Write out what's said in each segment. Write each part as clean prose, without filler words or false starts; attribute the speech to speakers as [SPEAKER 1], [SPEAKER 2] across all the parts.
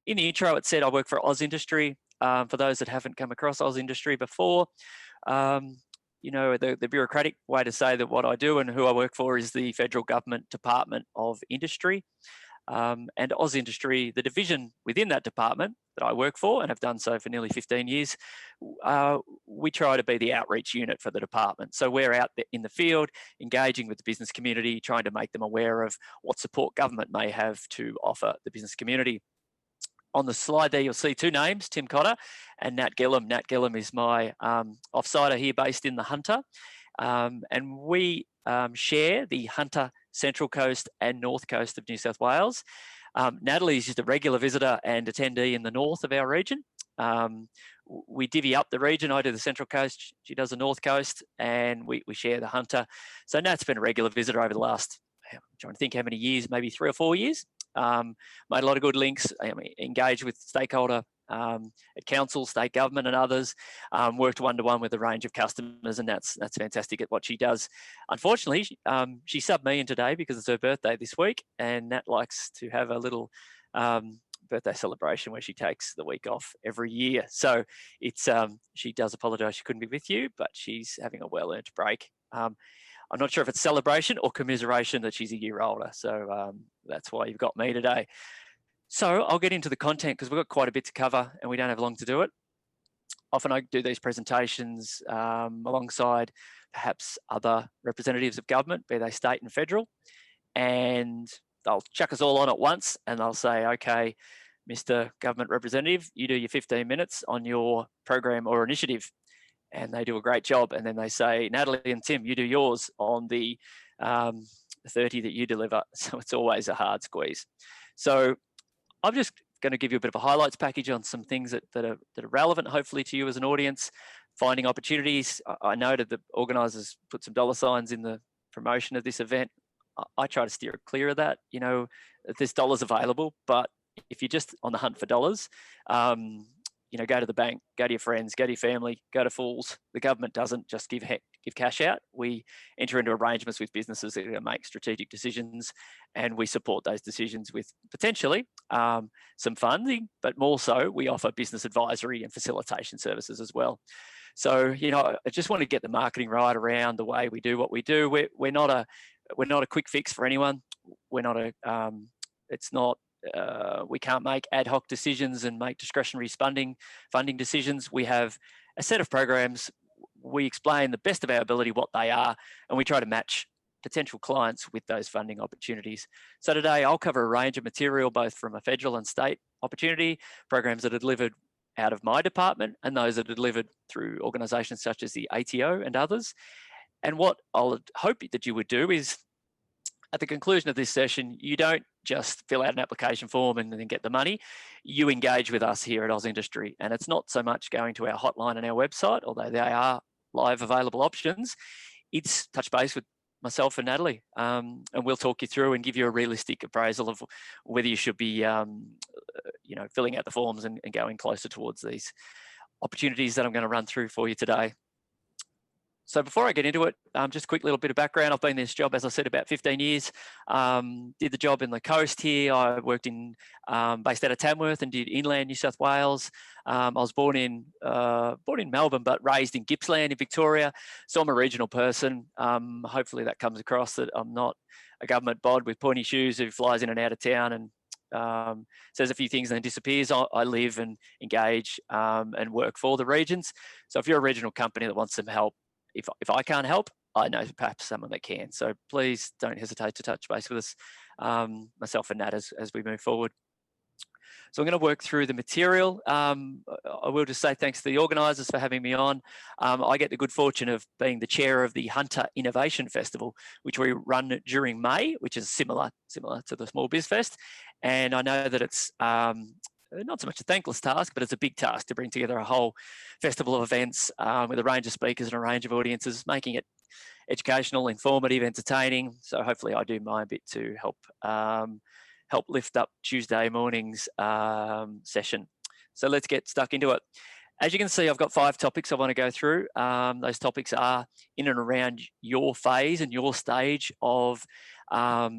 [SPEAKER 1] In the intro, it said I work for AusIndustry. For those that haven't come across AusIndustry before, you know, the bureaucratic way to say that what I do and who I work for is the Federal Government Department of Industry. And AusIndustry, the division within that department that I work for and have done so for nearly 15 years, we try to be the outreach unit for the department. So we're out in the field, engaging with the business community, trying to make them aware of what support government may have to offer the business community. On the slide there, you'll see two names, Tim Cotter and Nat Gillum. Nat Gillum is my offsider here based in the Hunter. And we share the Hunter Central Coast and North Coast of New South Wales. Natalie is just a regular visitor and attendee in the north of our region. We divvy up the region. I do the Central Coast, she does the North Coast, and we share the Hunter. So Nat's been a regular visitor over the last, I'm trying to think how many years, maybe 3 or 4 years. Made a lot of good links, engaged with stakeholder at council, state government and others, worked one-to-one with a range of customers, and that's fantastic at what she does. Unfortunately, she subbed me in today because it's her birthday this week, and Nat likes to have a little birthday celebration where she takes the week off every year. So it's she does apologise she couldn't be with you, but she's having a well-earned break. I'm not sure if it's celebration or commiseration that she's a year older. So that's why you've got me today. So I'll get into the content because we've got quite a bit to cover and we don't have long to do it. Often I do these presentations alongside perhaps other representatives of government, be they state and federal, and they'll chuck us all on at once and they'll say, okay, Mr. Government Representative, you do your 15 minutes on your program or initiative. And they do a great job. And then they say, Natalie and Tim, you do yours on the 30 that you deliver. So it's always a hard squeeze. So I'm just going to give you a bit of a highlights package on some things that are relevant, hopefully, to you as an audience. Finding opportunities. I noted that organisers put some dollar signs in the promotion of this event. I try to steer clear of that. You know, there's dollars available, but if you're just on the hunt for dollars, you know, go to the bank, go to your friends, go to your family, go to fools. The government doesn't just give cash out. We enter into arrangements with businesses that are going to make strategic decisions, and we support those decisions with potentially some funding, but more so we offer business advisory and facilitation services as well. So, you know, I just want to get the marketing right around the way we do what we do. We're not a quick fix for anyone. We're not a we can't make ad hoc decisions and make discretionary funding decisions. We have a set of programs. We explain the best of our ability what they are, and we try to match potential clients with those funding opportunities. So today I'll cover a range of material, both from a federal and state opportunity, programs that are delivered out of my department and those that are delivered through organisations such as the ATO and others. And what I'll hope that you would do is, at the conclusion of this session, you don't just fill out an application form and then get the money. You engage with us here at AusIndustry. And it's not so much going to our hotline and our website, although they are live available options. It's touch base with myself and Natalie, and we'll talk you through and give you a realistic appraisal of whether you should be, you know, filling out the forms and going closer towards these opportunities that I'm going to run through for you today. So before I get into it, just a quick little bit of background. I've been in this job, as I said, about 15 years. Did the job in the coast here. I worked in, based out of Tamworth and did inland New South Wales. I was born in Melbourne, but raised in Gippsland in Victoria. So I'm a regional person. Hopefully that comes across, that I'm not a government bod with pointy shoes who flies in and out of town and says a few things and then disappears. I live and engage and work for the regions. So if you're a regional company that wants some help, if I can't help, I know perhaps someone that can. So please don't hesitate to touch base with us, myself and Nat, as we move forward. So I'm going to work through the material. I will just say thanks to the organisers for having me on. I get the good fortune of being the chair of the Hunter Innovation Festival, which we run during May, which is similar to the Small Biz Fest. And I know that it's not so much a thankless task, but it's a big task to bring together a whole festival of events with a range of speakers and a range of audiences, making it educational, informative, entertaining. So hopefully I do my bit to help lift up Tuesday morning's session. So let's get stuck into it. As you can see, I've got 5 topics I want to go through. Those topics are in and around your phase and your stage of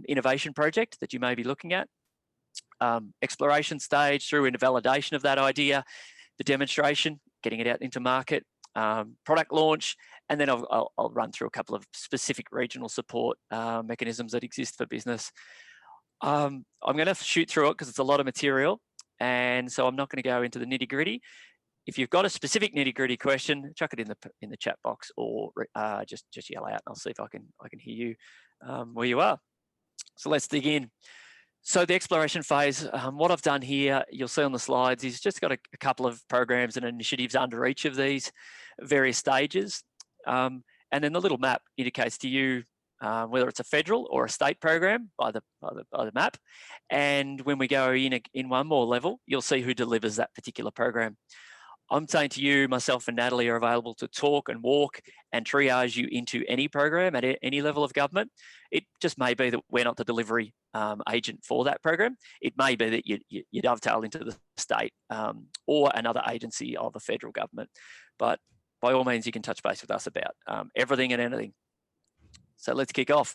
[SPEAKER 1] innovation project that you may be looking at. exploration stage through into validation of that idea, the demonstration, getting it out into market, product launch, and then I'll run through a couple of specific regional support mechanisms that exist for business. I'm going to shoot through it because it's a lot of material, and so I'm not going to go into the nitty-gritty. If you've got a specific nitty-gritty question, chuck it in the chat box, or just yell out, and I'll see if I can hear you where you are. So let's dig in. So the exploration phase, what I've done here, you'll see on the slides, is just got a couple of programs and initiatives under each of these various stages. And then the little map indicates to you whether it's a federal or a state program by the map. And when we go in one more level, you'll see who delivers that particular program. I'm saying to you, myself and Natalie are available to talk and walk and triage you into any program at any level of government. It just may be that we're not the delivery agent for that program. It may be that you dovetail into the state or another agency of the federal government. But by all means, you can touch base with us about everything and anything. So let's kick off.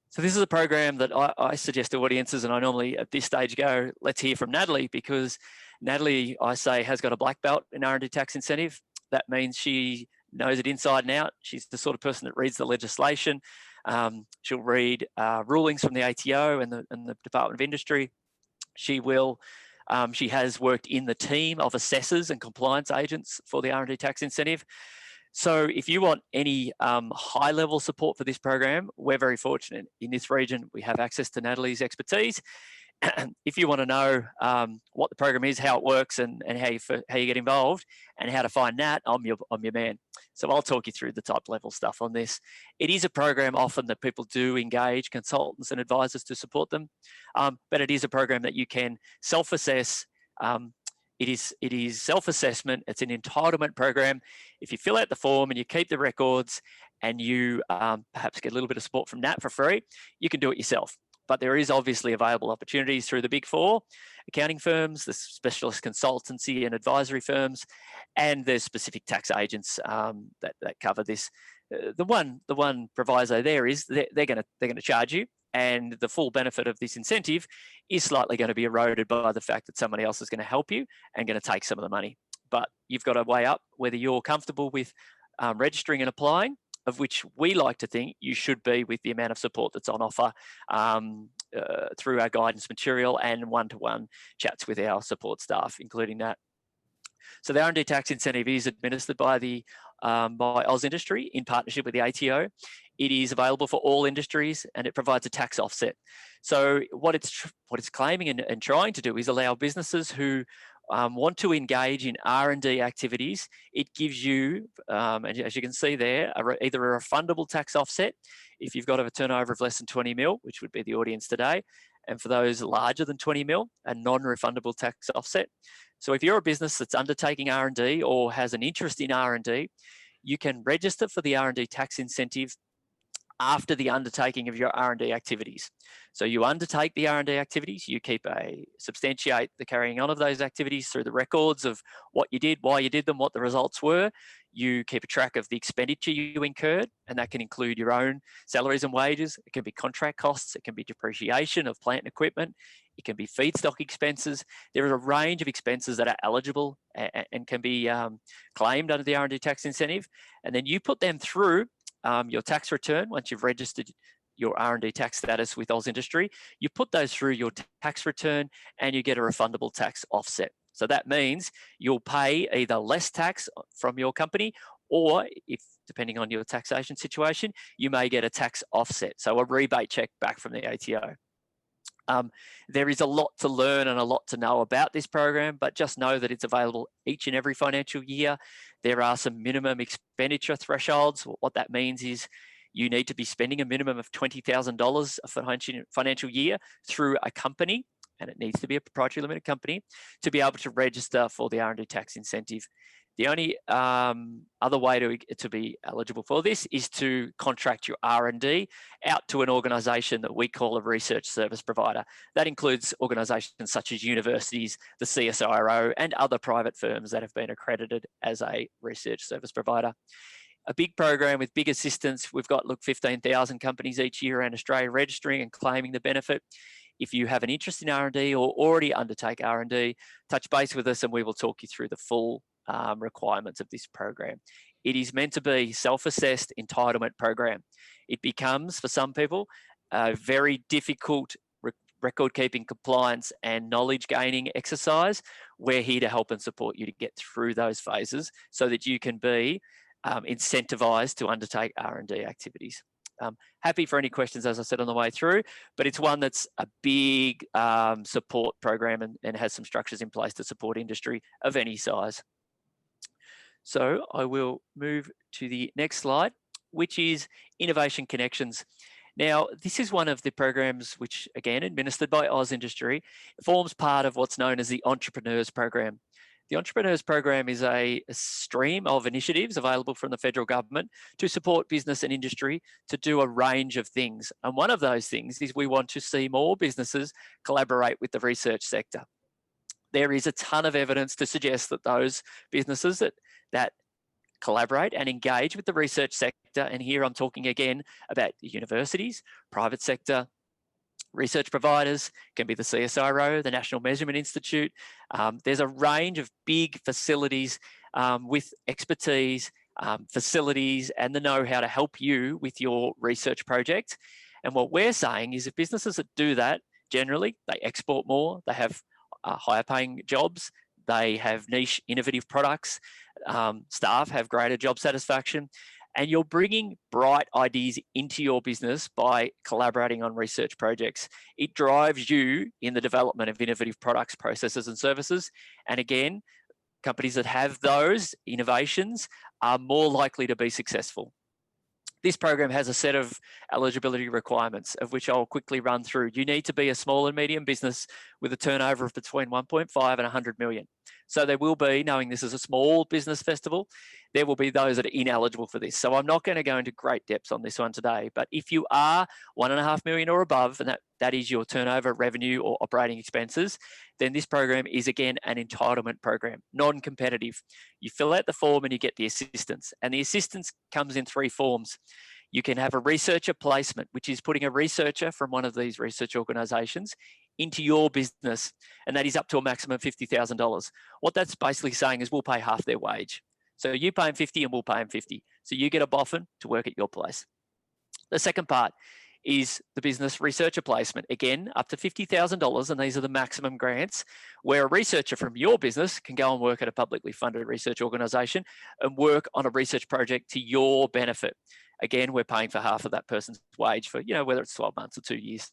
[SPEAKER 1] So this is a program that I suggest to audiences, and I normally at this stage go, let's hear from Natalie, because Natalie, I say, has got a black belt in R&D Tax Incentive. That means she knows it inside and out. She's the sort of person that reads the legislation. She'll read rulings from the ATO and the Department of Industry. She has worked in the team of assessors and compliance agents for the R&D Tax Incentive. So if you want any high-level support for this program, we're very fortunate. In this region, we have access to Natalie's expertise. If you want to know what the program is, how it works, and how you get involved, and how to find Nat, I'm your man. So I'll talk you through the type level stuff on this. It is a program often that people do engage consultants and advisors to support them, but it is a program that you can self-assess. It is self-assessment. It's an entitlement program. If you fill out the form and you keep the records and you perhaps get a little bit of support from Nat for free, you can do it yourself. But there is obviously available opportunities through the Big Four accounting firms, the specialist consultancy and advisory firms, and there's specific tax agents that cover this. The one proviso there is they're going to charge you, and the full benefit of this incentive is slightly going to be eroded by the fact that somebody else is going to help you and going to take some of the money. But you've got to weigh up whether you're comfortable with registering and applying, of which we like to think you should be with the amount of support that's on offer through our guidance material and one-to-one chats with our support staff, including that. So the R&D Tax Incentive is administered by AusIndustry in partnership with the ATO. It is available for all industries, and it provides a tax offset. So what it's claiming and trying to do is allow businesses who want to engage in R&D activities. It gives you, as you can see there, either a refundable tax offset if you've got a turnover of less than 20 mil, which would be the audience today, and for those larger than 20 mil, a non-refundable tax offset. So if you're a business that's undertaking R&D or has an interest in R&D, you can register for the R&D tax incentive after the undertaking of your R&D activities. So you undertake the R&D activities, you substantiate the carrying on of those activities through the records of what you did, why you did them, what the results were. You keep a track of the expenditure you incurred, and that can include your own salaries and wages. It can be contract costs. It can be depreciation of plant and equipment. It can be feedstock expenses. There is a range of expenses that are eligible and can be claimed under the R&D tax incentive. And then you put them through your tax return. Once you've registered your R&D tax status with AusIndustry, you put those through your tax return and you get a refundable tax offset. So that means you'll pay either less tax from your company, or if depending on your taxation situation, you may get a tax offset. So a rebate check back from the ATO. There is a lot to learn and a lot to know about this program, but just know that it's available each and every financial year. There are some minimum expenditure thresholds. What that means is you need to be spending a minimum of $20,000 a financial year through a company, and it needs to be a proprietary limited company, to be able to register for the R&D tax incentive. The only other way to be eligible for this is to contract your R&D out to an organisation that we call a research service provider. That includes organisations such as universities, the CSIRO, and other private firms that have been accredited as a research service provider. A big program with big assistance. We've got, 15,000 companies each year around Australia registering and claiming the benefit. If you have an interest in R&D or already undertake R&D, touch base with us and we will talk you through the full requirements of this program. It is meant to be self-assessed entitlement program. It becomes, for some people, a very difficult record-keeping, compliance and knowledge-gaining exercise. We're here to help and support you to get through those phases so that you can be incentivized to undertake R&D activities. Happy for any questions, as I said, on the way through, but it's one that's a big support program and has some structures in place to support industry of any size. So I will move to the next slide, which is Innovation Connections. Now, this is one of the programs which, again, administered by AusIndustry, forms part of what's known as the Entrepreneurs Program. The Entrepreneurs Program is a stream of initiatives available from the federal government to support business and industry to do a range of things. And one of those things is we want to see more businesses collaborate with the research sector. There is a ton of evidence to suggest that those businesses that collaborate and engage with the research sector, and here I'm talking again about universities, private sector, research providers, can be the CSIRO, the National Measurement Institute. There's a range of big facilities with expertise, facilities and the know-how to help you with your research project. And what we're saying is if businesses that do that, generally, they export more, they have higher paying jobs, they have niche innovative products, staff have greater job satisfaction, and you're bringing bright ideas into your business by collaborating on research projects. It drives you in the development of innovative products, processes, and services. And again, companies that have those innovations are more likely to be successful. This program has a set of eligibility requirements, of which I'll quickly run through. You need to be a small and medium business with a turnover of between 1.5 and 100 million. So there will be, knowing this is a small business festival, there will be those that are ineligible for this. So I'm not going to go into great depths on this one today, but if you are 1.5 million or above, and that is your turnover, revenue, or operating expenses, then this program is again an entitlement program, non-competitive. You fill out the form and you get the assistance, and the assistance comes in 3 forms. You can have a researcher placement, which is putting a researcher from one of these research organisations into your business, and that is up to a maximum of $50,000. What that's basically saying is we'll pay half their wage. So you pay them 50 and we'll pay them 50. So you get a boffin to work at your place. The second part is the business researcher placement. Again, up to $50,000, and these are the maximum grants, where a researcher from your business can go and work at a publicly funded research organisation and work on a research project to your benefit. Again, we're paying for half of that person's wage for, whether it's 12 months or 2 years.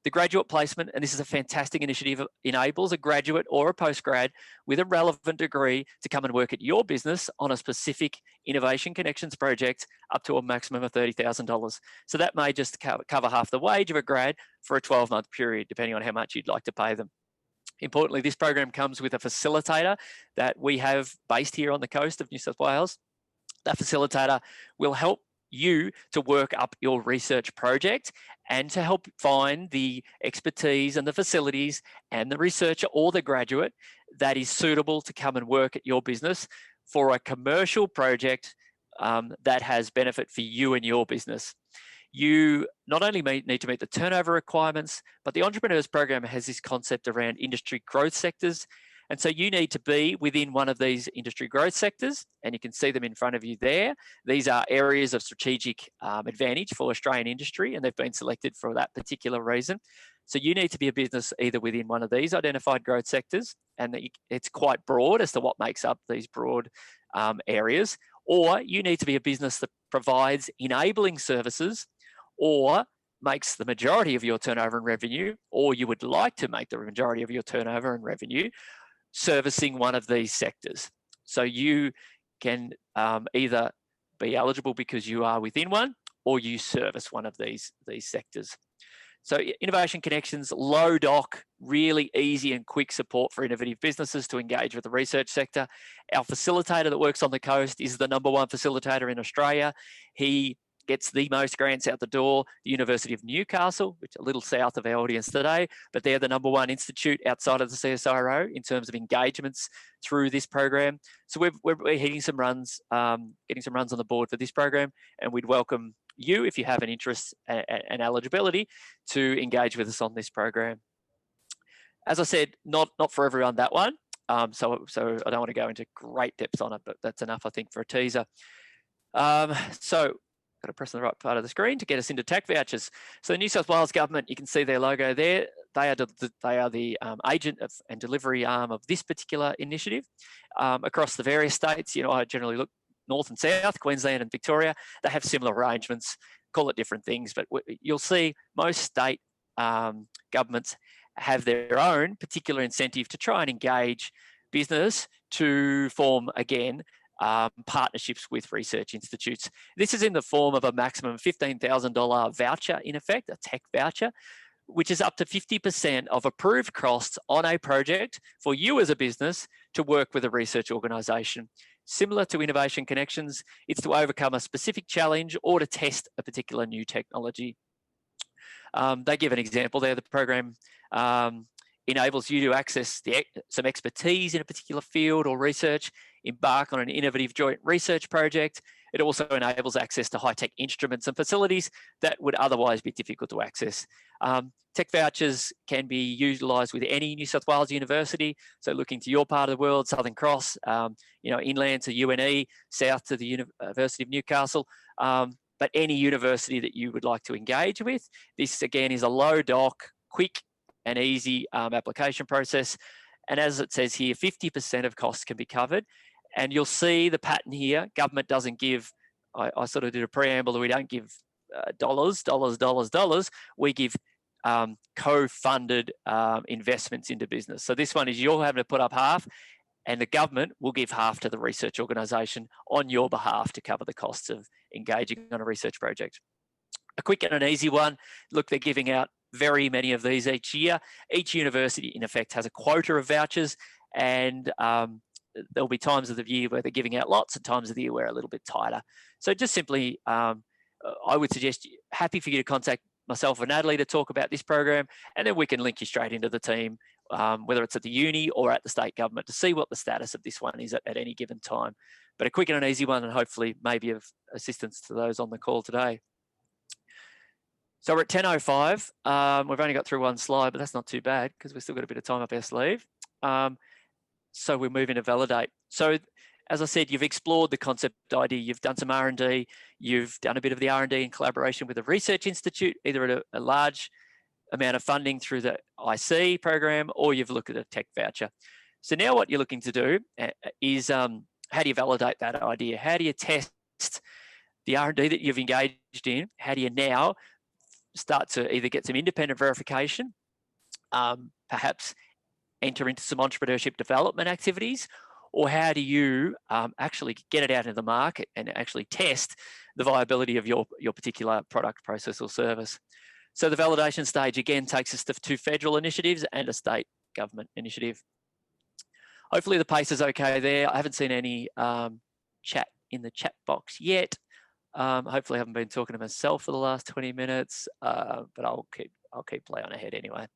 [SPEAKER 1] The graduate placement, and this is a fantastic initiative, enables a graduate or a postgrad with a relevant degree to come and work at your business on a specific Innovation Connections project up to a maximum of $30,000. So that may just cover half the wage of a grad for a 12-month period, depending on how much you'd like to pay them. Importantly, this program comes with a facilitator that we have based here on the coast of New South Wales. That facilitator will help you to work up your research project and to help find the expertise and the facilities and the researcher or the graduate that is suitable to come and work at your business for a commercial project that has benefit for you and your business. You not only need to meet the turnover requirements, but the Entrepreneurs Program has this concept around industry growth sectors. And so you need to be within one of these industry growth sectors, and you can see them in front of you there. These are areas of strategic advantage for Australian industry, and they've been selected for that particular reason. So you need to be a business either within one of these identified growth sectors, and it's quite broad as to what makes up these broad areas, or you need to be a business that provides enabling services or makes the majority of your turnover and revenue, or you would like to make the majority of your turnover and revenue servicing one of these sectors. So you can either be eligible because you are within one, or you service one of these sectors. So Innovation Connections, low doc, really easy and quick support for innovative businesses to engage with the research sector. Our facilitator that works on the coast is the #1 facilitator in Australia. He gets the most grants out the door, the University of Newcastle, which is a little south of our audience today, but they're the #1 institute outside of the CSIRO in terms of engagements through this program. So we're hitting some runs, getting some runs on the board for this program, and we'd welcome you, if you have an interest and eligibility, to engage with us on this program. As I said, not for everyone, that one. So I don't want to go into great depth on it, but that's enough, I think, for a teaser. So got to press on the right part of the screen to get us into tech vouchers. So the New South Wales government, you can see their logo there. They are the agent and delivery arm of this particular initiative across the various states. You know, I generally look north and south, Queensland and Victoria. They have similar arrangements, call it different things, but you'll see most state governments have their own particular incentive to try and engage business to form, again, partnerships with research institutes. This is in the form of a maximum $15,000 voucher, in effect, a tech voucher, which is up to 50% of approved costs on a project for you as a business to work with a research organisation. Similar to Innovation Connections, it's to overcome a specific challenge or to test a particular new technology. They give an example there. The program enables you to access some expertise in a particular field or research, embark on an innovative joint research project. It also enables access to high-tech instruments and facilities that would otherwise be difficult to access. Tech vouchers can be utilised with any New South Wales university. So looking to your part of the world, Southern Cross, you know, inland to UNE, south to the University of Newcastle, but any university that you would like to engage with. This, again, is a low doc, quick and easy application process. And as it says here, 50% of costs can be covered. And you'll see the pattern here. Government doesn't give, I sort of did a preamble, we don't give dollars. We give co-funded investments into business. So this one is you're having to put up half, and the government will give half to the research organisation on your behalf to cover the costs of engaging on a research project. A quick and an easy one. Look, they're giving out very many of these each year. Each university, in effect, has a quota of vouchers, and there'll be times of the year where they're giving out lots and times of the year where a little bit tighter. So just simply, I would suggest, happy for you to contact myself or Natalie to talk about this program, and then we can link you straight into the team, whether it's at the uni or at the state government, to see what the status of this one is at any given time. But a quick and an easy one, and hopefully maybe of assistance to those on the call today. So we're at 10:05. We've only got through one slide, but that's not too bad because we've still got a bit of time up our sleeve. So we move into validate. So as I said, you've explored the concept idea, you've done some R&D, you've done a bit of the R&D in collaboration with a research institute, either at a large amount of funding through the IC program, or you've looked at a tech voucher. So now what you're looking to do is, how do you validate that idea? How do you test the R&D that you've engaged in? How do you now start to either get some independent verification, perhaps enter into some entrepreneurship development activities, or how do you actually get it out into the market and actually test the viability of your particular product, process, or service? So the validation stage, again, takes us to 2 federal initiatives and a state government initiative. Hopefully the pace is okay there. I haven't seen any chat in the chat box yet. Hopefully I haven't been talking to myself for the last 20 minutes, but I'll keep playing ahead anyway.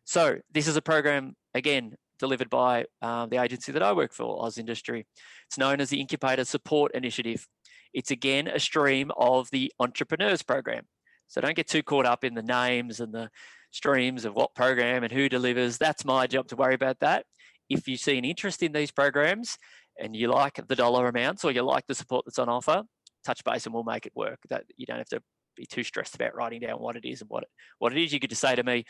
[SPEAKER 1] So this is a program, again, delivered by the agency that I work for, AusIndustry. It's known as the Incubator Support Initiative. It's, again, a stream of the Entrepreneurs Program. So don't get too caught up in the names and the streams of what program and who delivers. That's my job to worry about that. If you see an interest in these programs and you like the dollar amounts or you like the support that's on offer, touch base and we'll make it work. That you don't have to be too stressed about writing down what it is and what it is. You could just say to me,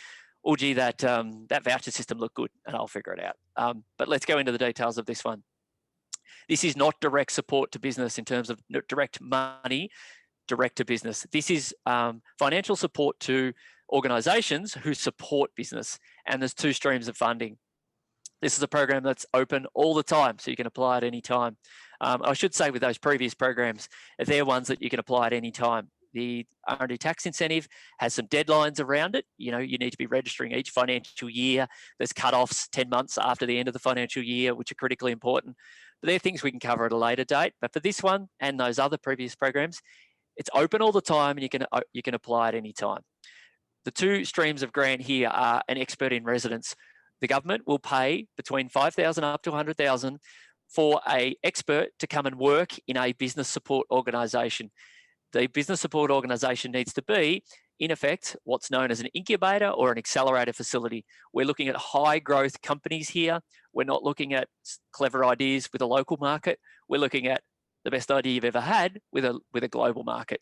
[SPEAKER 1] oh, gee, that voucher system looked good, and I'll figure it out. But let's go into the details of this one. This is not direct support to business in terms of direct money, direct to business. This is financial support to organisations who support business, and there's 2 streams of funding. This is a program that's open all the time, so you can apply at any time. I should say with those previous programs, they're ones that you can apply at any time. The R&D Tax Incentive has some deadlines around it. You know, you need to be registering each financial year. There's cut-offs 10 months after the end of the financial year, which are critically important. But they're things we can cover at a later date. But for this one and those other previous programs, it's open all the time and you can apply at any time. The 2 streams of grant here are an expert in residence. The government will pay between $5,000 up to $100,000 for an expert to come and work in a business support organisation. the business support organisation needs to be, in effect, what's known as an incubator or an accelerator facility. We're looking at high growth companies here. We're not looking at clever ideas with a local market. We're looking at the best idea you've ever had with a global market.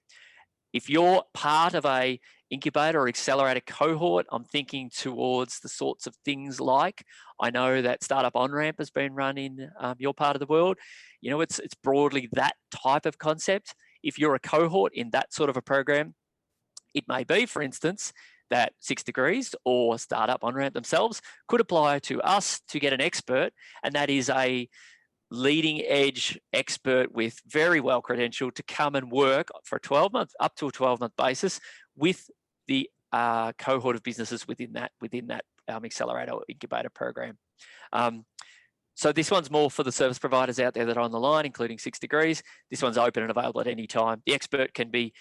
[SPEAKER 1] If you're part of a incubator or accelerator cohort, I'm thinking towards the sorts of things like, I know that Startup On-Ramp has been run in your part of the world. You know, it's broadly that type of concept. If you're a cohort in that sort of a program, it may be, for instance, that 6 Degrees or Startup On-Ramp themselves could apply to us to get an expert, and that is a leading edge expert with very well credentialed to come and work for a 12-month, up to a 12-month basis with the cohort of businesses within that accelerator or incubator program. So this one's more for the service providers out there that are on the line, including 6 Degrees. This one's open and available at any time. The expert can be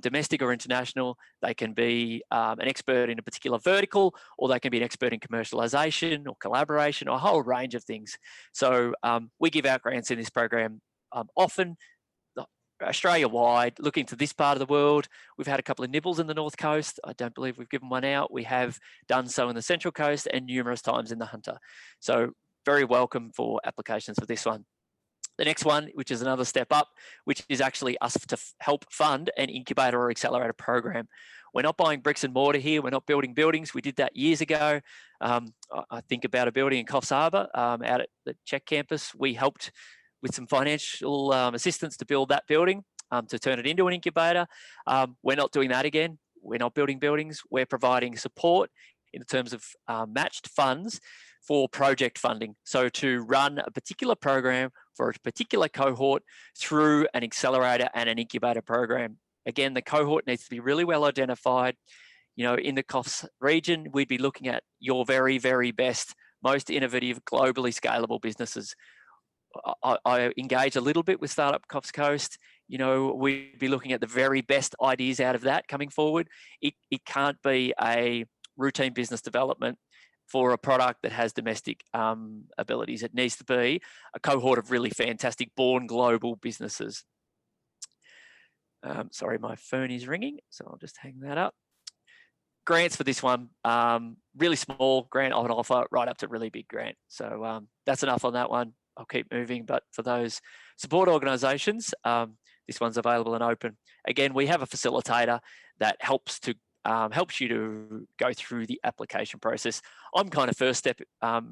[SPEAKER 1] domestic or international. They can be an expert in a particular vertical, or they can be an expert in commercialization or collaboration, or a whole range of things. So we give out grants in this program often, Australia-wide, looking to this part of the world. We've had a couple of nibbles in the North Coast. I don't believe we've given one out. We have done so in the Central Coast and numerous times in the Hunter. So very welcome for applications for this one. The next one, which is another step up, which is actually us to help fund an incubator or accelerator program. We're not buying bricks and mortar here. We're not building buildings. We did that years ago. I think about a building in Coffs Harbour out at the Czech campus. We helped with some financial assistance to build that building, to turn it into an incubator. We're not doing that again. We're not building buildings. We're providing support in terms of matched funds for project funding. So to run a particular program for a particular cohort through an accelerator and an incubator program. Again, the cohort needs to be really well identified. You know, in the Coffs region, we'd be looking at your very, very best, most innovative, globally scalable businesses. I engage a little bit with Startup Coffs Coast. You know, we'd be looking at the very best ideas out of that coming forward. It can't be a routine business development for a product that has domestic abilities. It needs to be a cohort of really fantastic, born global businesses. Sorry, my phone is ringing, so I'll just hang that up. Grants for this one, really small grant on offer, right up to really big grant. So that's enough on that one. I'll keep moving, but for those support organisations, this one's available and open. Again, we have a facilitator that helps you to go through the application process. I'm kind of first step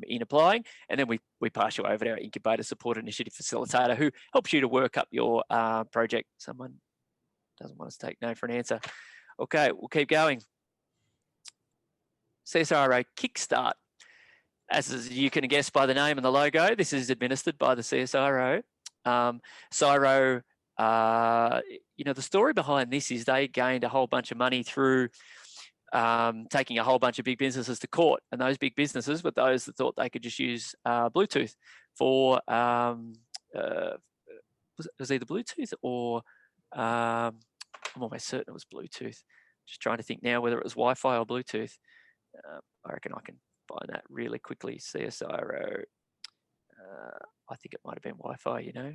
[SPEAKER 1] in applying, and then we pass you over to our Incubator Support Initiative facilitator, who helps you to work up your project. Someone doesn't want us to take no for an answer. Okay, we'll keep going. CSIRO Kick-Start. As you can guess by the name and the logo, this is administered by the CSIRO. CSIRO, you know, the story behind this is they gained a whole bunch of money through taking a whole bunch of big businesses to court. And those big businesses were those that thought they could just use Bluetooth for, was either Bluetooth or, I'm almost certain it was Bluetooth. Just trying to think now whether it was Wi-Fi or Bluetooth. I reckon I can find that really quickly. CSIRO, I think it might have been Wi-Fi, you know.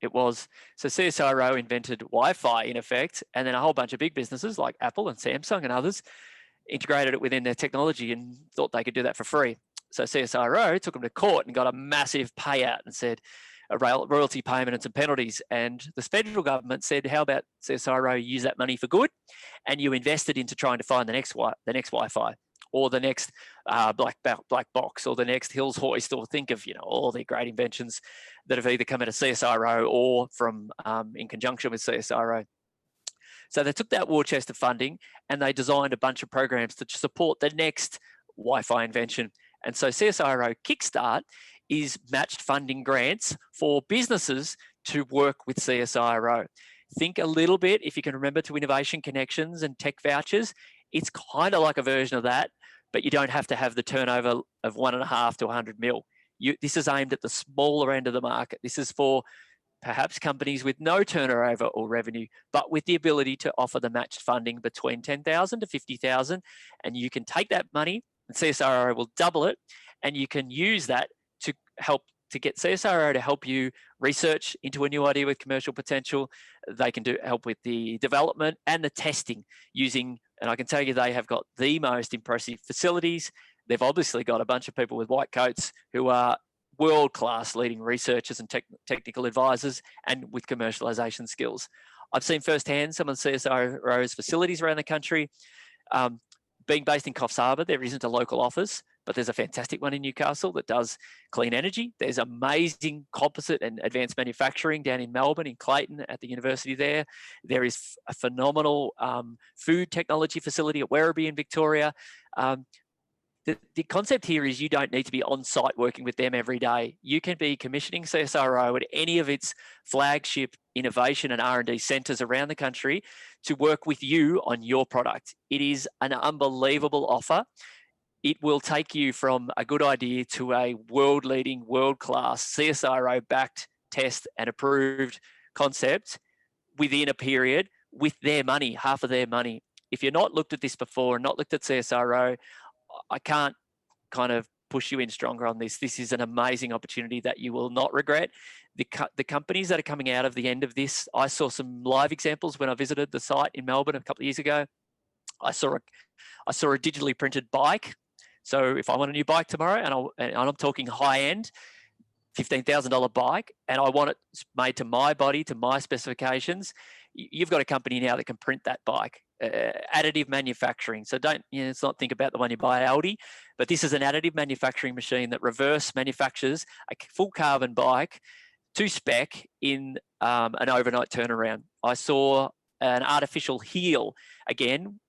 [SPEAKER 1] It was. So CSRO invented Wi-Fi in effect, and then a whole bunch of big businesses like Apple and Samsung and others integrated it within their technology and thought they could do that for free. So CSRO took them to court and got a massive payout and said a royalty payment and some penalties. And the federal government said, how about CSRO use that money for good, and you invested into trying to find the next Wi-Fi, or the next black box, or the next Hills hoist, or think of, you know, all the great inventions that have either come out of CSIRO or from in conjunction with CSIRO. So they took that war chest of funding and they designed a bunch of programs to support the next Wi-Fi invention. And so CSIRO Kick-Start is matched funding grants for businesses to work with CSIRO. Think a little bit, if you can remember, to Innovation Connections and Tech Vouchers. It's kind of like a version of that, but you don't have to have the turnover of 1.5 to 100 mil. This is aimed at the smaller end of the market. This is for perhaps companies with no turnover or revenue, but with the ability to offer the matched funding between 10,000 to 50,000, and you can take that money and CSIRO will double it, and you can use that to help to get CSRO to help you research into a new idea with commercial potential. They can help with the development and the testing using, and I can tell you they have got the most impressive facilities. They've obviously got a bunch of people with white coats who are world-class leading researchers and technical advisors and with commercialization skills. I've seen firsthand some of the CSIRO's facilities around the country. Being based in Coffs Harbour, there isn't a local office, but there's a fantastic one in Newcastle that does clean energy. There's amazing composite and advanced manufacturing down in Melbourne, in Clayton, at the university there. There is a phenomenal food technology facility at Werribee in Victoria. The concept here is you don't need to be on site working with them every day. You can be commissioning CSRO at any of its flagship innovation and R&D centres around the country to work with you on your product. It is an unbelievable offer. It will take you from a good idea to a world-leading, world-class CSIRO-backed, test and approved concept within a period with their money, half of their money. If you've not looked at this before and not looked at CSRO, I can't kind of push you in stronger on this. This is an amazing opportunity that you will not regret. The companies that are coming out of the end of this, I saw some live examples when I visited the site in Melbourne a couple of years ago. I saw a digitally printed bike. So if I want a new bike tomorrow, and I'm talking high end, $15,000 bike, and I want it made to my body, to my specifications, you've got a company now that can print that bike. Additive manufacturing. So let's not think about the one you buy at Aldi, but this is an additive manufacturing machine that reverse manufactures a full carbon bike to spec in an overnight turnaround. I saw an artificial heel, again,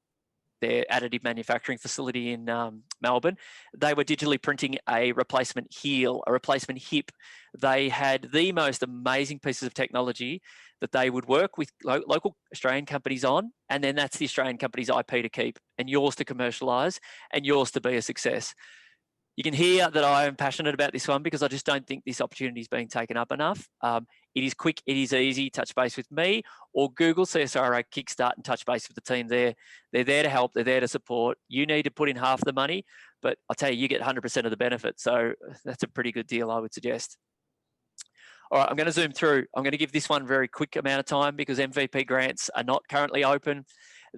[SPEAKER 1] their additive manufacturing facility in Melbourne. They were digitally printing a replacement heel, a replacement hip. They had the most amazing pieces of technology that they would work with local Australian companies on, and then that's the Australian company's IP to keep and yours to commercialise and yours to be a success. You can hear that I am passionate about this one because I just don't think this opportunity is being taken up enough. It is quick, it is easy. Touch base with me or Google CSIRO Kick-Start and touch base with the team there. They're there to help, they're there to support. You need to put in half the money, but I'll tell you, you get 100% of the benefit. So that's a pretty good deal, I would suggest. All right, I'm going to zoom through. I'm going to give this one a very quick amount of time because MVP grants are not currently open.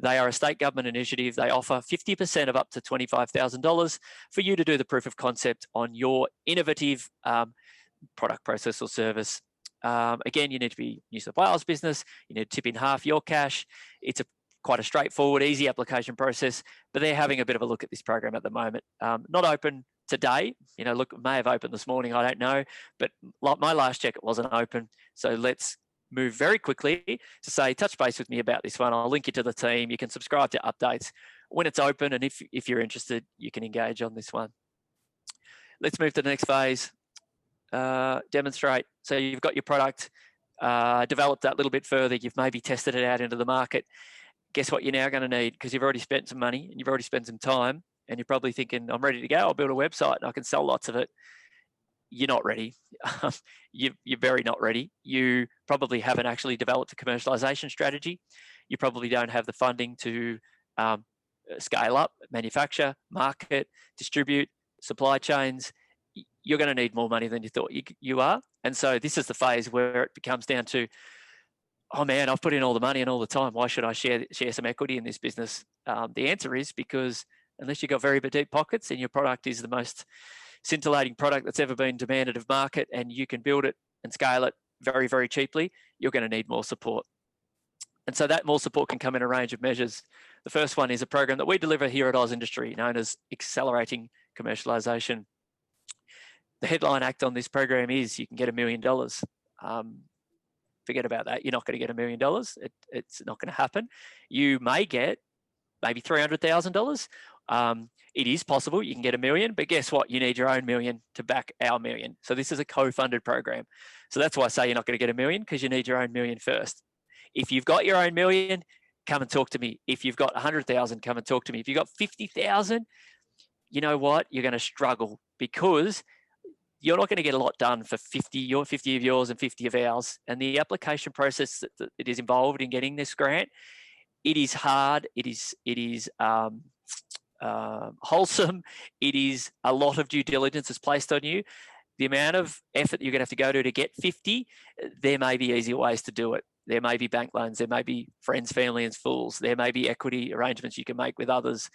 [SPEAKER 1] They are a state government initiative. They offer 50% of up to $25,000 for you to do the proof of concept on your innovative product, process or service. Again, you need to be New South Wales business. You need to tip in half your cash. It's quite a straightforward, easy application process, but they're having a bit of a look at this program at the moment. Not open today. Look, it may have opened this morning. I don't know, but like my last check, it wasn't open. So let's move very quickly to say, touch base with me about this one. I'll link you to the team. You can subscribe to updates when it's open. And if you're interested, you can engage on this one. Let's move to the next phase. Demonstrate. So you've got your product, developed that a little bit further. You've maybe tested it out into the market. Guess what you're now going to need? Because you've already spent some money and you've already spent some time and you're probably thinking, I'm ready to go. I'll build a website and I can sell lots of it. You're not ready. You're very not ready. You probably haven't actually developed a commercialization strategy. You probably don't have the funding to scale up, manufacture, market, distribute, supply chains. You're going to need more money than you thought you are. And so this is the phase where it becomes down to, oh man, I've put in all the money and all the time. Why should I share some equity in this business? The answer is because unless you've got very deep pockets and your product is the most scintillating product that's ever been demanded of market and you can build it and scale it very, very cheaply, you're going to need more support. And so that more support can come in a range of measures. The first one is a program that we deliver here at AusIndustry known as Accelerating Commercialisation. The headline act on this program is you can get $1 million. Forget about that. You're not going to get $1 million. It's not going to happen. You may get maybe $300,000. It is possible you can get $1 million, but guess what? You need your own $1 million to back our $1 million. So this is a co-funded program. So that's why I say you're not going to get $1 million because you need your own $1 million first. If you've got your own $1 million, come and talk to me. If you've got 100,000, come and talk to me. If you've got 50,000, you know what? You're going to struggle because you're not going to get a lot done for 50 of yours and 50 of ours. And the application process that it is involved in getting this grant, it is hard. It is wholesome. It is a lot of due diligence is placed on you. the amount of effort you're going to have to go to get 50, there may be easier ways to do it. There may be bank loans, there may be friends, family and fools, there may be equity arrangements you can make with others.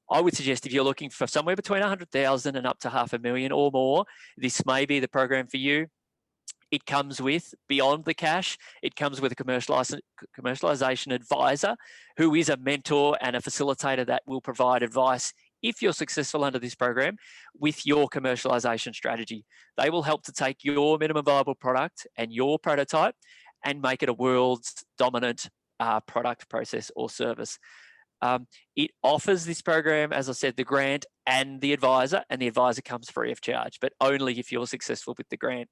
[SPEAKER 1] I would suggest if you're looking for somewhere between 100,000 and up to $500,000 or more, this may be the program for you. It comes with, beyond the cash, it comes with a commercialization advisor who is a mentor and a facilitator that will provide advice if you're successful under this program with your commercialization strategy. They will help to take your minimum viable product and your prototype and make it a world's dominant product, process or service. It offers this program, as I said, the grant and the advisor comes free of charge, but only if you're successful with the grant.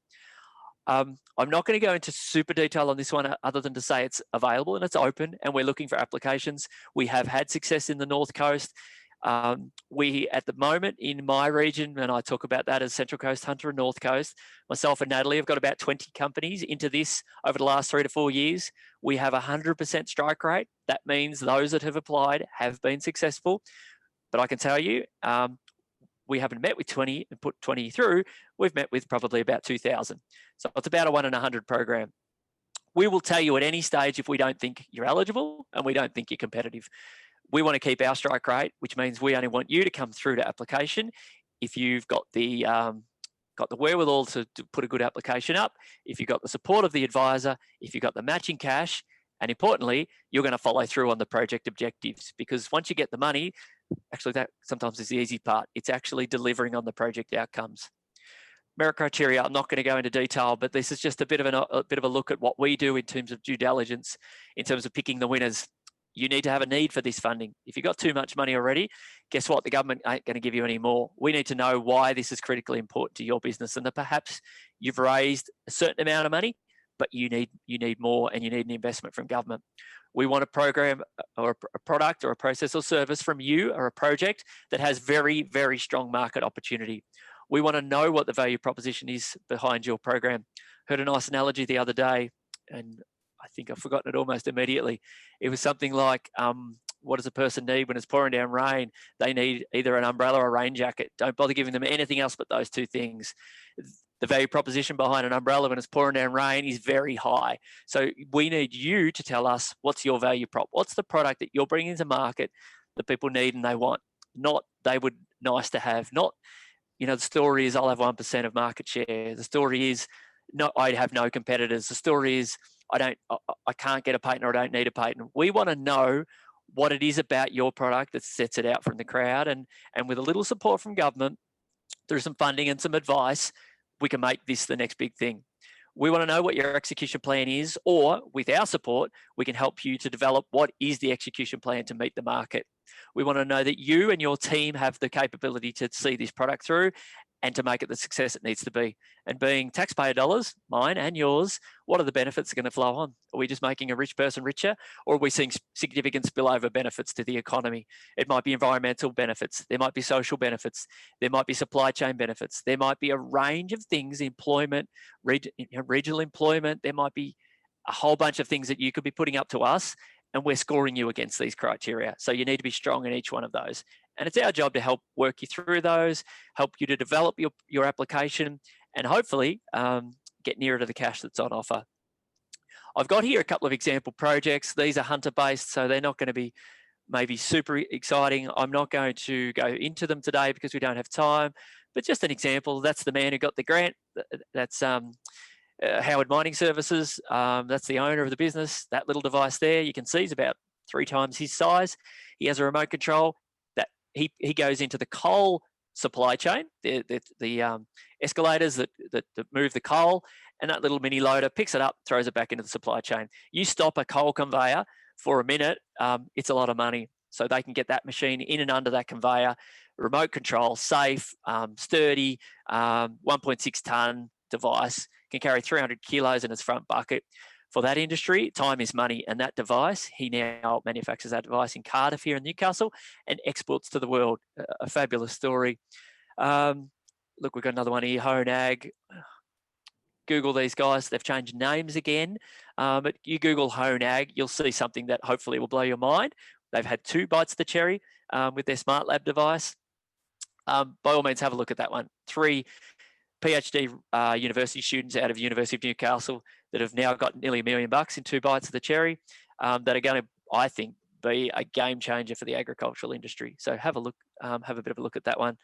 [SPEAKER 1] I'm not going to go into super detail on this one other than to say it's available and it's open and we're looking for applications. We have had success in the North Coast. We, at the moment in my region, and I talk about that as Central Coast, Hunter and North Coast, myself and Natalie have got about 20 companies into this over the last 3 to 4 years. We have 100% strike rate. That means those that have applied have been successful. But I can tell you, we haven't met with 20 and put 20 through. We've met with probably about 2,000. So it's about a 1 in 100 program. We will tell you at any stage if we don't think you're eligible and we don't think you're competitive. We want to keep our strike rate, which means we only want you to come through to application if you've got the wherewithal to put a good application up, if you've got the support of the advisor, if you've got the matching cash, and importantly, you're going to follow through on the project objectives, because once you get the money, actually that sometimes is the easy part. It's actually delivering on the project outcomes. Merit criteria, I'm not going to go into detail, but this is just a bit of a look at what we do in terms of due diligence, in terms of picking the winners. You need to have a need for this funding. If you've got too much money already, guess what? The government ain't going to give you any more. We need to know why this is critically important to your business and that perhaps you've raised a certain amount of money, but you need more and you need an investment from government. We want a program or a product or a process or service from you or a project that has very, very strong market opportunity. We want to know what the value proposition is behind your program. Heard a nice analogy the other day, and I think I've forgotten it almost immediately. It was something like, what does a person need when it's pouring down rain? They need either an umbrella or a rain jacket. Don't bother giving them anything else but those two things. The value proposition behind an umbrella when it's pouring down rain is very high. So we need you to tell us what's your value prop. What's the product that you're bringing to market that people need and they want? Not they would nice to have. Not, the story is I'll have 1% of market share. The story is no, I have no competitors. The story is I can't get a patent or I don't need a patent. We want to know what it is about your product that sets it out from the crowd, and with a little support from government, through some funding and some advice, we can make this the next big thing. We want to know what your execution plan is, or with our support, we can help you to develop what is the execution plan to meet the market. We want to know that you and your team have the capability to see this product through and to make it the success it needs to be. And being taxpayer dollars, mine and yours, what are the benefits going to flow on? Are we just making a rich person richer, or are we seeing significant spillover benefits to the economy? It might be environmental benefits. There might be social benefits. There might be supply chain benefits. There might be a range of things, employment, regional employment. There might be a whole bunch of things that you could be putting up to us, and we're scoring you against these criteria. So you need to be strong in each one of those. And it's our job to help work you through those, help you to develop your application, and hopefully get nearer to the cash that's on offer. I've got here a couple of example projects. These are Hunter-based, so they're not going to be maybe super exciting. I'm not going to go into them today because we don't have time, but just an example. That's the man who got the grant. That's Howard Mining Services. That's the owner of the business. That little device there, you can see, is about 3 times his size. He has a remote control that he goes into the coal supply chain, the escalators that move the coal, and that little mini loader picks it up, throws it back into the supply chain. You stop a coal conveyor for a minute, it's a lot of money. So they can get that machine in and under that conveyor, remote control, safe, sturdy, 1.6 ton device, can carry 300 kilos in its front bucket. For that industry, time is money, and that device, he now manufactures that device in Cotter here in Newcastle and exports to the world. A fabulous story. Look, we've got another one here, Honag. Google these guys. They've changed names again, but you Google Honag, you'll see something that hopefully will blow your mind. They've had 2 bites of the cherry with their Smart Lab device. By all means, have a look at that one. 3 PhD university students out of University of Newcastle that have now got nearly $1 million in 2 bites of the cherry that are going to, I think, be a game changer for the agricultural industry. So have a look, have a bit of a look at that one.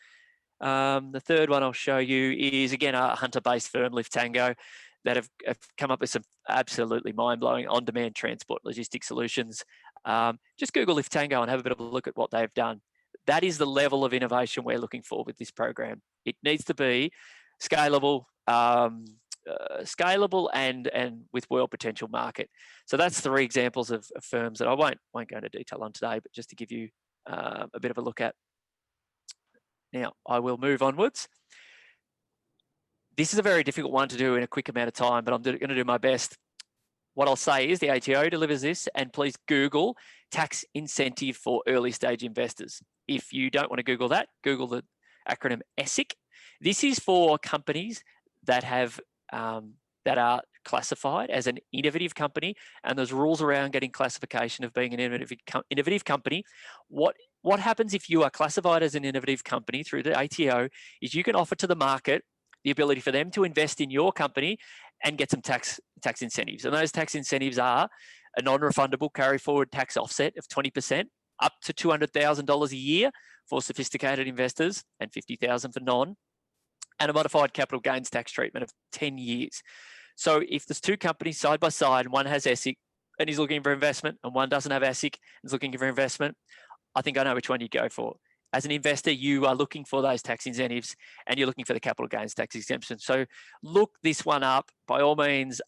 [SPEAKER 1] The third one I'll show you is, again, a hunter-based firm, Liftango, that have come up with some absolutely mind-blowing on-demand transport logistics solutions. Just Google Liftango and have a bit of a look at what they've done. That is the level of innovation we're looking for with this program. It needs to be scalable, scalable and with world potential market. So that's 3 examples of firms that I won't go into detail on today, but just to give you a bit of a look at. Now, I will move onwards. This is a very difficult one to do in a quick amount of time, but I'm going to do my best. What I'll say is the ATO delivers this, and please Google tax incentive for early stage investors. If you don't want to Google that, Google the acronym ESIC. This is for companies that have that are classified as an innovative company, and there's rules around getting classification of being an innovative company. What happens if you are classified as an innovative company through the ATO is you can offer to the market the ability for them to invest in your company and get some tax incentives. And those tax incentives are a non-refundable carry-forward tax offset of 20%, up to $200,000 a year for sophisticated investors and $50,000 for non, and a modified capital gains tax treatment of 10 years. So if there's 2 companies side by side, and one has ESIC and is looking for investment, and one doesn't have ESIC and is looking for investment, I think I know which one you go for. As an investor, you are looking for those tax incentives and you're looking for the capital gains tax exemption. So look this one up. By all means,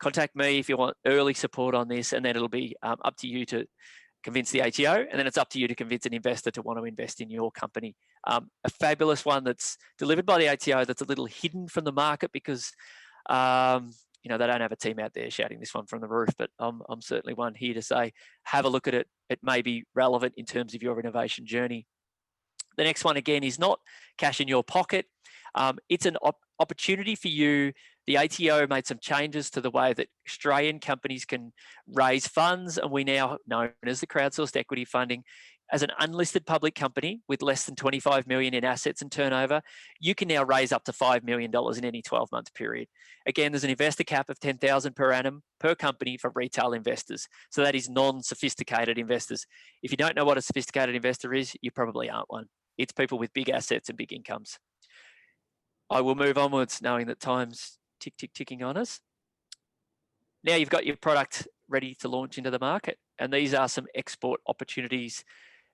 [SPEAKER 1] contact me if you want early support on this, and then it'll be up to you to convince the ATO, and then it's up to you to convince an investor to want to invest in your company. A fabulous one that's delivered by the ATO that's a little hidden from the market because you know, they don't have a team out there shouting this one from the roof, but I'm certainly one here to say, have a look at it. It may be relevant in terms of your innovation journey. The next one, again, is not cash in your pocket. It's an opportunity for you. The ATO made some changes to the way that Australian companies can raise funds, and we now known as the crowdsourced equity funding. As an unlisted public company with less than 25 million in assets and turnover, you can now raise up to $5 million in any 12-month period. Again, there's an investor cap of 10,000 per annum per company for retail investors. So that is non-sophisticated investors. If you don't know what a sophisticated investor is, you probably aren't one. It's people with big assets and big incomes. I will move onwards knowing that time's ticking on us. Now you've got your product ready to launch into the market, and these are some export opportunities.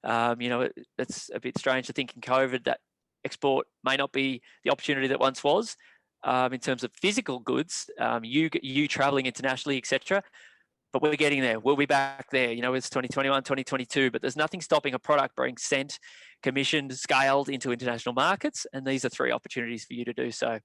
[SPEAKER 1] You know, it's a bit strange to think in COVID that export may not be the opportunity that once was in terms of physical goods, you traveling internationally, etc. But we're getting there. We'll be back there. You know, it's 2021, 2022, but there's nothing stopping a product being sent, commissioned, scaled into international markets, and these are 3 opportunities for you to do so.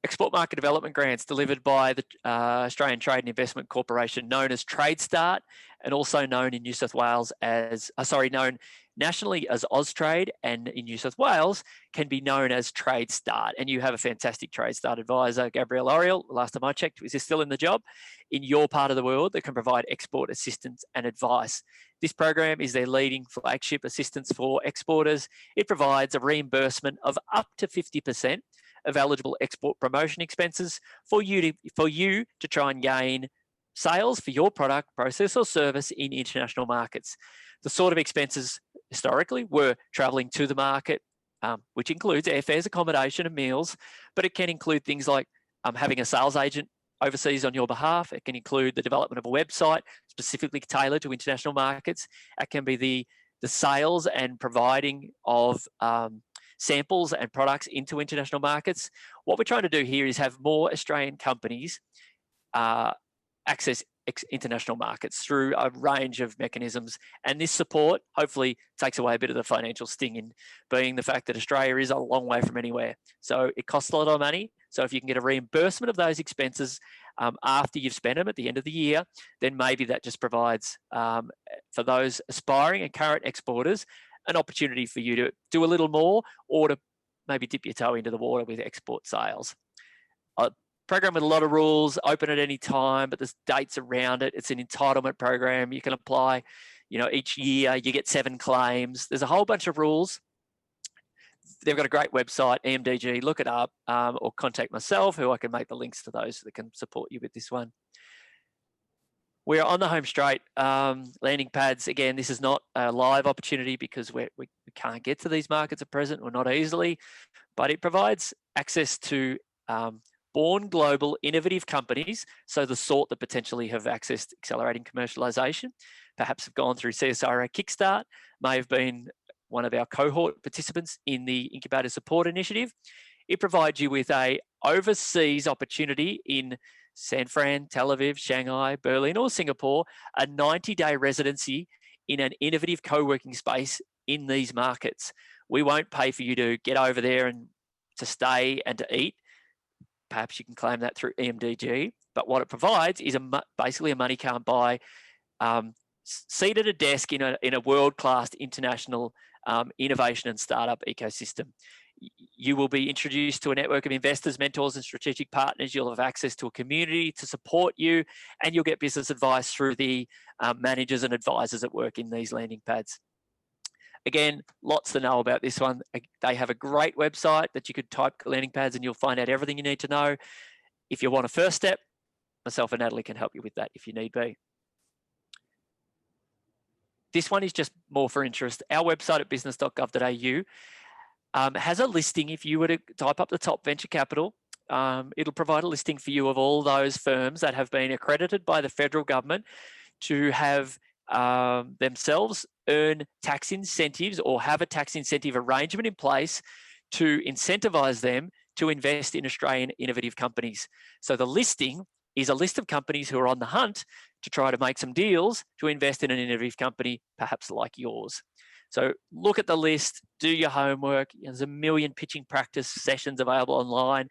[SPEAKER 1] Export market development grants delivered by the Australian Trade and Investment Corporation, known as TradeStart, and also known in New South Wales as, known nationally as Austrade, and in New South Wales can be known as TradeStart. And you have a fantastic TradeStart advisor, Gabrielle Oriel, last time I checked, is still in the job, in your part of the world that can provide export assistance and advice. This program is their leading flagship assistance for exporters. It provides a reimbursement of up to 50% of eligible export promotion expenses for you to try and gain sales for your product, process or service in international markets. The sort of expenses historically were traveling to the market, which includes airfares, accommodation and meals, but it can include things like having a sales agent overseas on your behalf. It can include the development of a website specifically tailored to international markets. It can be the sales and providing of samples and products into international markets. What we're trying to do here is have more Australian companies access international markets through a range of mechanisms. And this support hopefully takes away a bit of the financial sting in being the fact that Australia is a long way from anywhere. So it costs a lot of money. So if you can get a reimbursement of those expenses after you've spent them at the end of the year, then maybe that just provides for those aspiring and current exporters an opportunity for you to do a little more, or to maybe dip your toe into the water with export sales. A program with a lot of rules, open at any time, but there's dates around it. It's an entitlement program. You can apply, you know, each year you get 7 claims. There's a whole bunch of rules. they've got a great website, EMDG, look it up, or contact myself, who I can make the links to those that can support you with this one. We're on the home straight. Landing pads, again, this is not a live opportunity because we can't get to these markets at present, or not easily, but it provides access to born global innovative companies, so the sort that potentially have accessed accelerating commercialization, perhaps have gone through CSIRO Kick-Start, may have been one of our cohort participants in the Incubator Support initiative. It provides you with a overseas opportunity in San Fran, Tel Aviv, Shanghai, Berlin, or Singapore, a 90-day residency in an innovative co-working space in these markets. We won't pay for you to get over there and to stay and to eat. Perhaps you can claim that through EMDG, but what it provides is basically a money can't buy seat at a desk in a world-class international innovation and startup ecosystem. You will be introduced to a network of investors, mentors, and strategic partners. You'll have access to a community to support you, and you'll get business advice through the managers and advisors that work in these landing pads. Again, lots to know about this one. They have a great website that you could type landing pads and you'll find out everything you need to know. If you want a first step, myself and Natalie can help you with that if you need be. This one is just more for interest. Our website at business.gov.au has a listing. If you were to type up the top venture capital, it'll provide a listing for you of all those firms that have been accredited by the federal government to have themselves earn tax incentives or have a tax incentive arrangement in place to incentivize them to invest in Australian innovative companies. So the listing is a list of companies who are on the hunt to try to make some deals to invest in an innovative company, perhaps like yours. So look at the list, do your homework. There's a million pitching practice sessions available online.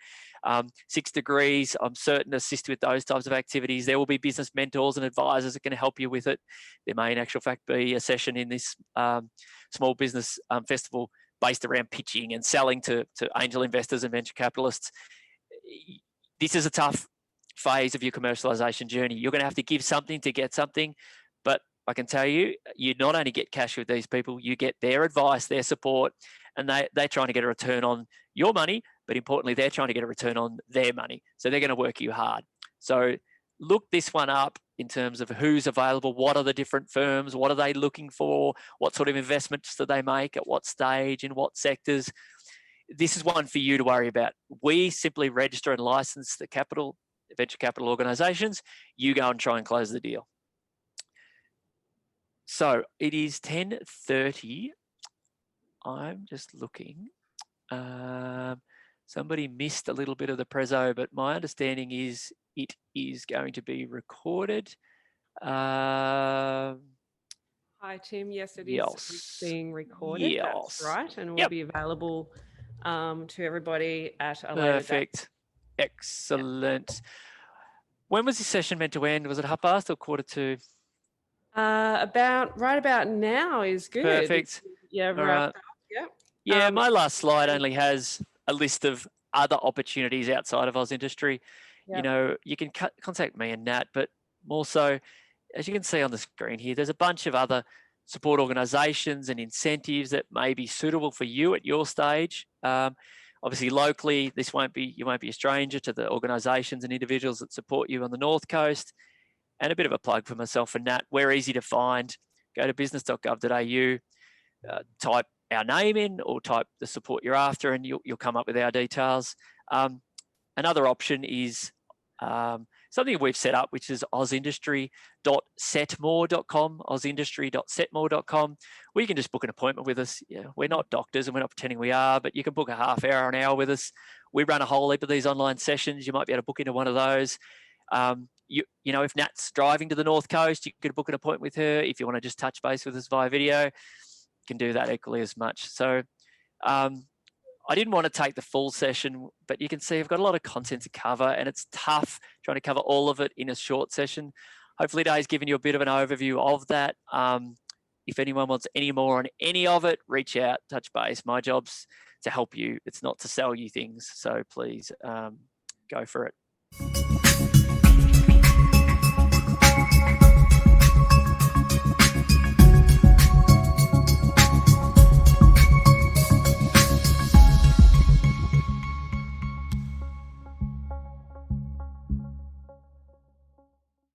[SPEAKER 1] 6 Degrees, I'm certain, assist with those types of activities. There will be business mentors and advisors that can help you with it. There may in actual fact be a session in this small business festival based around pitching and selling to angel investors and venture capitalists. This is a tough phase of your commercialization journey. You're going to have to give something to get something, but I can tell you, you not only get cash with these people, you get their advice, their support, and they're trying to get a return on your money, but importantly, they're trying to get a return on their money. So they're going to work you hard. So look this one up in terms of who's available, what are the different firms, what are they looking for, what sort of investments do they make, at what stage, in what sectors. This is one for you to worry about. We simply register and license the venture capital organizations. You go and try and close the deal. So it is 10:30. I'm just looking. Somebody missed a little bit of the prezzo, but my understanding is it is going to be recorded.
[SPEAKER 2] Hi, Tim. Yes, it is being recorded.
[SPEAKER 1] Yes.
[SPEAKER 2] That's right, and will be available to everybody at a later date.
[SPEAKER 1] Perfect. Excellent. When was this session meant to end? Was it 1:30 or 1:45?
[SPEAKER 2] Right about now is good.
[SPEAKER 1] Perfect.
[SPEAKER 2] Yeah, wrapped up. Yep.
[SPEAKER 1] Yeah, my last slide only has a list of other opportunities outside of AusIndustry. Yep. You know, you can contact me and Nat, but more so, as you can see on the screen here, there's a bunch of other support organisations and incentives that may be suitable for you at your stage. Obviously, locally, you won't be a stranger to the organisations and individuals that support you on the North Coast. And a bit of a plug for myself and Nat, we're easy to find. Go to business.gov.au, type our name in or type the support you're after and you'll come up with our details. Another option is something we've set up, which is ausindustry.setmore.com, ausindustry.setmore.com, where you can just book an appointment with us. Yeah, we're not doctors and we're not pretending we are, but you can book a half hour, an hour with us. We run a whole heap of these online sessions. You might be able to book into one of those. You know, if Nat's driving to the North Coast, you could book an appointment with her. If you want to just touch base with us via video, you can do that equally as much. So I didn't want to take the full session, but you can see I've got a lot of content to cover and it's tough trying to cover all of it in a short session. Hopefully today's given you a bit of an overview of that. If anyone wants any more on any of it, reach out, touch base. My job's to help you. It's not to sell you things. So please go for it.